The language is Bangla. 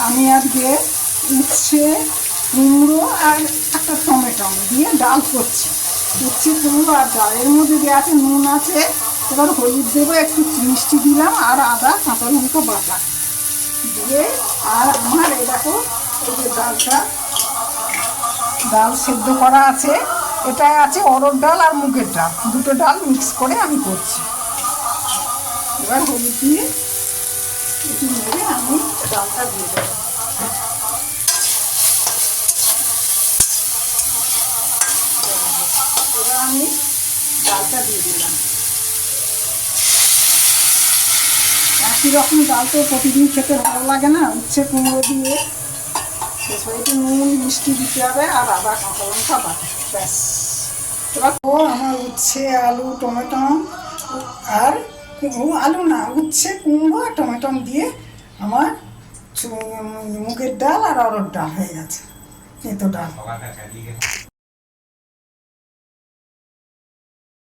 আমি আজকে উচ্ছে কুমড়ো আর একটা টমেটো দিয়ে ডাল করছি। উচ্ছে কুমড়ো আর ডাল, এর মধ্যে যে আছে নুন আছে, এবার হলুদ দেবো, একটু মিষ্টি দিলাম আর আদা কাঁচা লঙ্কা বাটা দিয়ে। আর আমার এই দেখো, এই যে ডাল সেদ্ধ করা আছে, এটা আছে অরহর ডাল আর মুগের ডাল, দুটো ডাল মিক্স করে আমি করছি। এবার হলুদ দিয়ে একটু নেড়ে আমি ডালটা দিয়ে দেবো। এবার আমি ডালটা দিয়ে দিলাম। একই রকম ডাল তো প্রতিদিন খেতে ভালো লাগে না, উচ্ছে কুমড়ো দিয়ে একটু নুন মিষ্টি দিতে হবে আর আদা কাঁচা লঙ্কা বাটা, ব্যাস। এবার আমার উচ্ছে আলু টমেটো আর আলু না, উচ্ছে কুমড়ো আর টমেটো দিয়ে আমার মুগের ডাল আর অরহর ডাল হয়ে গেছে, এতো ডাল।